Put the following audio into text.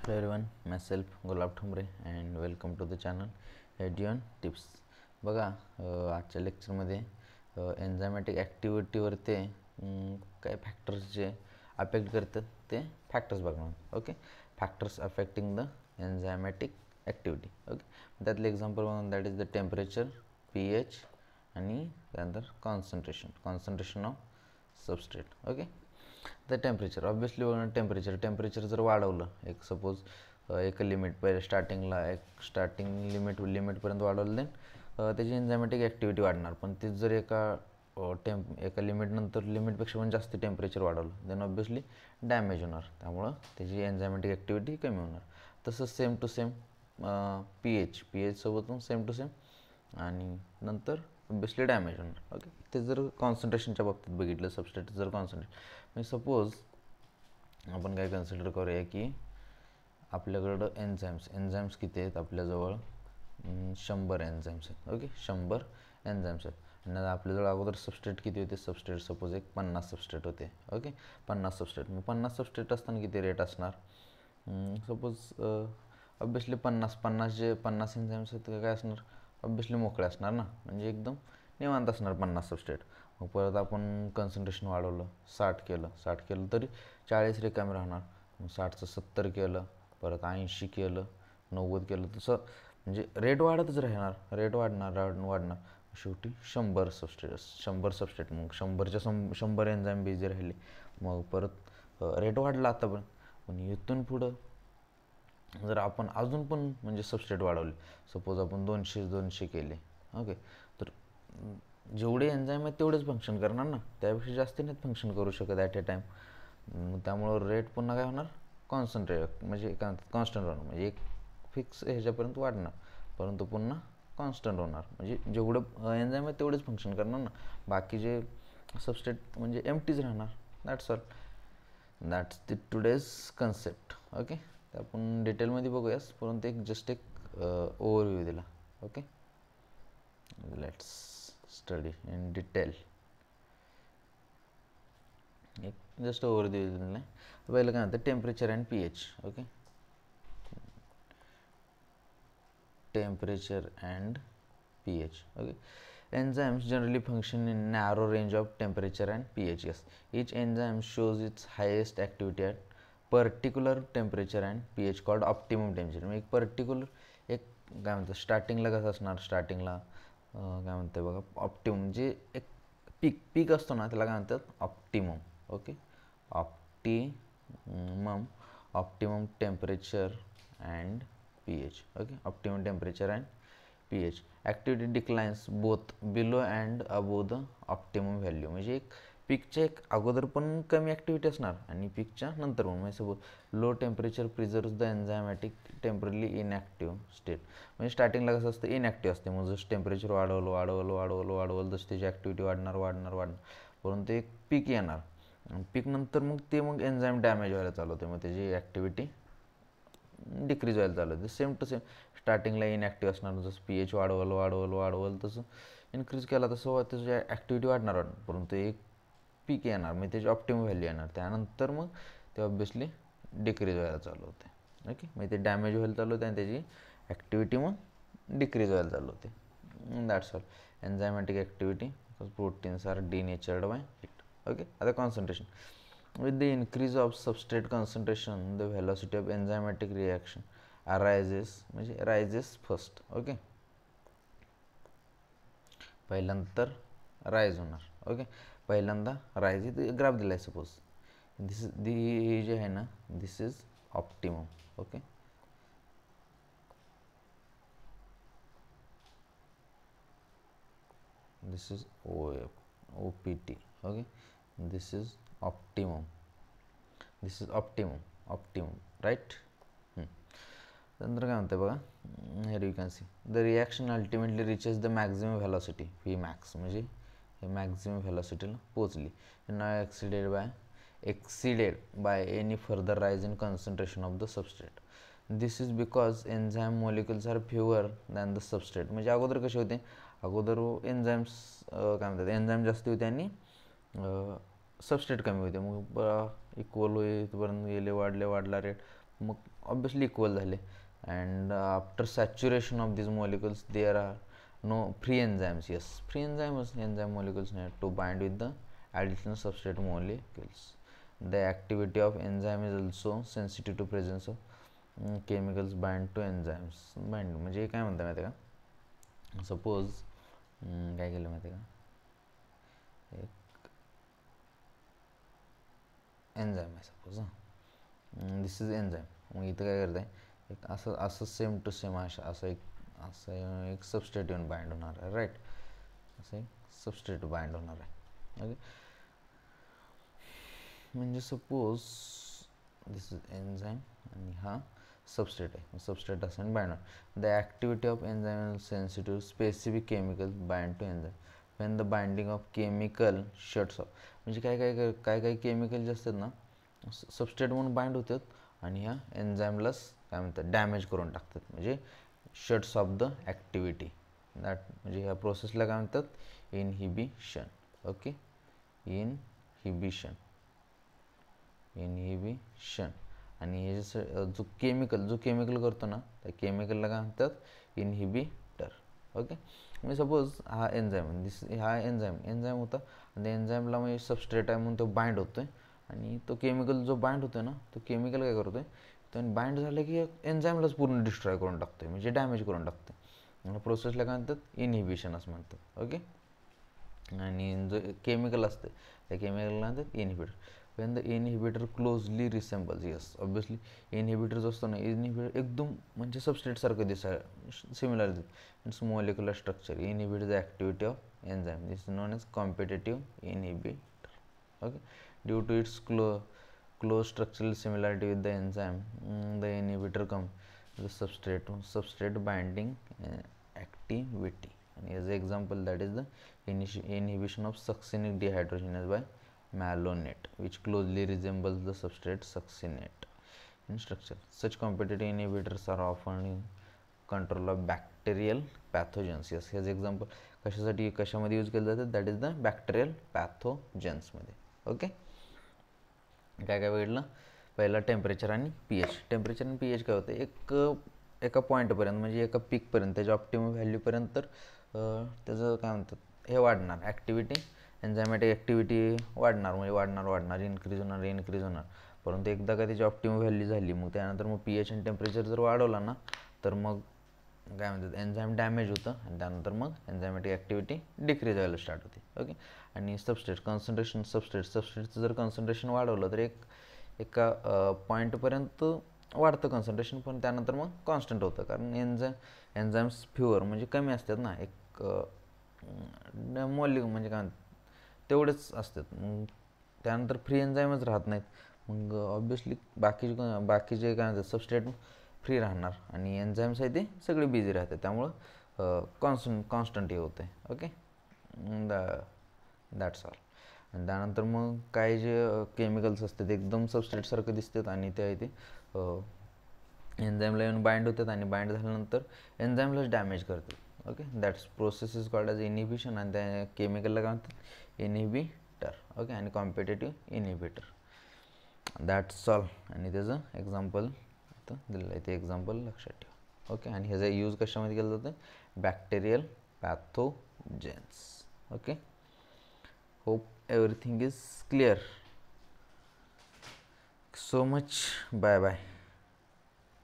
Hello everyone, myself Gulab Thumbre and welcome to the channel Edion Tips. बघा आजच्या लेक्चरमध्ये enzymatic ॲक्टिव्हिटीवरती काय factors जे अफेक्ट करतात ते फॅक्टर्स बघणार. Okay, factors affecting the enzymatic activity. Okay, त्यातलं एक्झाम्पल बघून that is the temperature, pH आणि त्यानंतर concentration of substrate. Okay, the temperature obviously बघणार. टेम्परेचर जर वाढवलं, एक सपोज एक लिमिट पहिले स्टार्टिंग लिमिटपर्यंत वाढवलं, देन त्याची एन्झायमॅटिक ॲक्टिव्हिटी वाढणार. पण ते जर एका लिमिटनंतर लिमिटपेक्षा पण जास्त टेम्परेचर वाढवलं देन ऑब्वियसली डॅमेज होणार. त्यामुळं त्याची एन्झायमॅटिक ॲक्टिव्हिटी कमी होणार. तसंच सेम टू सेम pH सोबत पण सेम टू सेम आणि नंतर ऑब्वियसली डॅमेज होणार. ओके, ते जर कॉन्सन्ट्रेशनच्या बाबतीत बघितलं, सबस्ट्रेट जर म्हणजे सपोज आपण काय कन्सिडर करूया की आपल्याकडं एन्झाईम्स किती आहेत, आपल्याजवळ 100 एन्झाईम्स आहेत. ओके, 100 एन्झाईम्स आहेत आणि आपल्याजवळ अगोदर सबस्ट्रेट किती होते, सबस्ट्रेट सपोज एक 50 सबस्ट्रेट होते. Okay, 50 substrate. मग 50 सबस्ट्रेट असताना किती रेट असणार, सपोज ऑब्वियसली 50 एन्झाईम्स आहेत काय असणार, ऑब्वियसली मोकळे असणार ना, म्हणजे एकदम निवांत असणार 50 सबस्ट्रेट. मग परत आपण कन्सन्ट्रेशन वाढवलं, 60 केलं तरी 40 रिकामी राहणार. मग 60चं 70 केलं, परत 80 केलं, 90 केलं, तसं म्हणजे रेट वाढतच राहणार. रेट वाढणार शेवटी 100 सबस्ट्रेट. मग 100 एन्झाईम बिझी राहिले, मग परत रेट वाढला आतापर्यंत. पण इथून पुढं जर आपण अजून पण म्हणजे सबस्ट्रेट वाढवले, सपोज आपण 200 केले, ओके, तर जेवढे एन्झाईम आहेत तेवढेच फंक्शन करणार ना, त्यापेक्षा जास्त नाहीत फंक्शन करू शकत ॲट ए टाईम. त्यामुळं रेट पुन्हा काय होणार, म्हणजे काय म्हणतात कॉन्स्टंट होणार. म्हणजे एक फिक्स ह्याच्यापर्यंत वाढणार, परंतु पुन्हा कॉन्स्टंट होणार. म्हणजे जेवढं एन्झाईम आहे तेवढेच फंक्शन करणार ना, बाकी जे सबस्ट्रेट म्हणजे एम्प्टीज राहणार. That's the today's concept. Okay, तर आपण डिटेलमध्ये बघूयास, परंतु एक ओव्हरव्ह्यू दिला. Okay, let's study in detail. एक जस्ट ओव्हरव्ह्यू दिला आहे. पहिलं काय म्हणतं, temperature and pH. Okay, temperature and pH. Okay, enzymes generally function in narrow range of temperature and pH. Yes, each enzyme shows its highest activity at particular temperature and pH called optimum temperature. म्हणजे एक particular एक काय म्हणतात स्टार्टिंगला कसं असणार, स्टार्टिंगला काय म्हणते बघा ऑप्टिमम, म्हणजे एक पीक असतो ना, त्याला काय म्हणतात optimum. Okay, optimum temperature and pH. Okay, optimum temperature and pH. Activity declines both below and above the optimum value. म्हणजे एक पीकच्या एक अगोदर पण कमी ॲक्टिव्हिटी असणार आणि पीकच्या नंतर पण. म्हणजे suppose low temperature preserves the enzymatic temporarily inactive state. म्हणजे स्टार्टिंगला कसं असतं, इनॲक्टिव्ह असते. मग जसं टेम्परेचर वाढवलं तसं त्याची ॲक्टिव्हिटी वाढणार, परंतु एक पीक येणार. पीक नंतर मग एन्झाईम डॅमेज व्हायला चालू होते, मग त्याची ॲक्टिव्हिटी डिक्रीज व्हायला चालू होते. सेम टू सेम स्टार्टिंगला इनॲक्टिव्ह असणार, जसं pH वाढवलं तसं इन्क्रीज केला तसं त्याची ॲक्टिव्हिटी वाढणार, परंतु एक पीक येणार, मग त्याची ऑप्टिमम व्हॅल्यू येणार. त्यानंतर मग ते ऑब्वियसली डिक्रीज व्हायला चालू होते. ओके, मग ते डॅमेज व्हायला चालू होते आणि त्याची ॲक्टिव्हिटी मग डिक्रीज व्हायला चालू होते. That's all. Enzymatic activity proteins are denatured by it. Okay, आता concentration. With the increase of substrate concentration, the velocity of enzymatic reaction rises first. Okay, पहिल्यांदा राईज होणार. ओके, पहिल्यांदा राईज इथे ग्राफ दिला आहे. सपोज ही जे आहे ना, this is optimum. Okay, this is OPT. Okay, this is optimum. Right. नंतर काय म्हणते बघा, here you can see the reaction ultimately reaches the maximum velocity Vmax. म्हणजे हे मॅक्झिमम व्हॅलॉसिटीला पोचली, not exceeded by any further rise in concentration of the substrate. This is because enzyme molecules R fewer than the substrate. म्हणजे अगोदर कसे होते, अगोदर enzymes काय म्हणतात, एन्झाईम जास्त होते आणि सबस्ट्रेट कमी होते. मग इक्वल होईपर्यंत गेले, वाढला रेट, मग ऑब्वियसली इक्वल झाले. And after saturation of these molecules there are no free enzymes. Yes, free enzyme molecules need to bind with the additional substrate molecules. The activity of enzyme is also sensitive to presence of chemicals bind to enzymes. Bind म्हणजे काय म्हणतात माहिती आहे का, suppose काय केलं माहिती आहे का, एक एन्झाईम आहे सपोज, दिस इज एन्झाईम. मग इथं काय करत आहे, एक असं सेम टू सेम असं एक सबस्ट्रेट येऊन बाइंड होणार आहे, राईट. असं एक सबस्ट्रेट बाइंड होणार आहे. ओके, म्हणजे सपोज दिस इज एन्झाईम आणि हा सबस्ट्रेट आहे, सबस्ट्रेट असं बाइंड होणार. The activity of enzyme sensitive specific chemical bind to enzyme when the binding of chemical shuts off. म्हणजे काय केमिकल जे असतात ना, सबस्ट्रेट म्हणून बाइंड होतात आणि ह्या एन्झाईमलाच काय म्हणतात, डॅमेज करून टाकतात. म्हणजे shuts of the activity that, म्हणजे ह्या प्रोसेसला काय म्हणतात, इनहिबिशन. Okay, inhibition. आणि हे जो केमिकल करतो ना, त्या केमिकलला काय म्हणतात, इनहिबिटर. ओके, म्हणजे सपोज हा एन्झाईम होता आणि एन्झाईमला म्हणजे सबस्ट्रेट आहे म्हणून तो बाइंड होतोय आणि तो केमिकल जो बाइंड होतोय ना, तो केमिकल काय करतोय, तो बाइंड झालं की एन्झाईमलाच पूर्ण डिस्ट्रॉय करून टाकतोय, म्हणजे डॅमेज करून टाकतोय. आणि प्रोसेसला काय म्हणतात, इनहिबिशन असं म्हणतात. ओके, आणि जो केमिकल असते त्या केमिकलला म्हणतात inhibitor. When the inhibitor closely resembles. Yes, obviously inhibitor जो असतो ना, इनहिबिटर एकदम म्हणजे सबस्ट्रेटसारखं दिसायला similar its molecular structure. Inhibit the activity of enzyme. This is known as competitive inhibitor. Okay, due to its close structural similarity with the enzyme, the inhibitor comes the substrate binding activity. And as an example, that is the inhibition of succinic dehydrogenase by malonate, which closely resembles the substrate succinate in structure. Such competitive inhibitors are often in control of bacterial pathogens. Yes, as example कशामध्ये use केलं जातं, that is the bacterial पॅथोजन्समध्ये. Okay, काय बघितलं, पहिला temperature आणि P H. Temperature आणि P H काय होतं, एका पॉईंटपर्यंत म्हणजे एका पीकपर्यंत, त्याच्या ऑप्टिमम व्हॅल्यूपर्यंत तर त्याचं काय म्हणतात, हे वाढणार, ॲक्टिव्हिटी, एन्झायमॅटिक ॲक्टिव्हिटी वाढणार, म्हणजे वाढणार, इन्क्रीज होणार. परंतु एकदा का त्याची ऑप्टिमम व्हॅल्यू झाली, मग त्यानंतर मग पी एच आणि टेम्परेचर जर वाढवला ना, तर मग काय म्हणतात, एन्झाईम डॅमेज होतं आणि त्यानंतर मग एन्झायमॅटिक ॲक्टिव्हिटी डिक्रीज व्हायला स्टार्ट होते. ओके, आणि सबस्ट्रेटचं जर कॉन्सन्ट्रेशन वाढवलं तर एका पॉईंटपर्यंत वाढतं कॉन्सन्ट्रेशन, पण त्यानंतर मग कॉन्स्टंट होतं, कारण एन्झाईम्स फ्युअर म्हणजे कमी असतात ना, एक मॉलिक्यूल म्हणजे काय म्हणतात तेवढेच असतात. मग त्यानंतर फ्री एन्झाईमच राहत नाहीत, मग ऑब्वियसली बाकीचे काय म्हणतात सबस्ट्रेट फ्री राहणार आणि एन्झाईम्स आहे ते सगळे बिझी राहतात, त्यामुळं कॉन्स्टंट हे होतं आहे. Okay, that's all. आणि त्यानंतर मग काही जे केमिकल्स असतात एकदम सबस्ट्रेटसारखं दिसतात आणि ते आहे ते एन्झाईमला येऊन बाइंड होतात आणि बाइंड झाल्यानंतर एन्झाईमलाच डॅमेज करतात. Okay, that's process is called as inhibition आणि त्या केमिकलला काय म्हणतात, इनहिबिटर. ओके, आणि कॉम्पिटेटिव्ह इनहिबिटर. That's all. आणि त्याचं एक्झाम्पल दिलेलं आहे, ते एक्झाम्पल लक्षात ठेवा. ओके, आणि ह्याचा यूज कशामध्ये केलं जातं, bacterial pathogens. Okay, hope everything is clear. So much. Bye bye.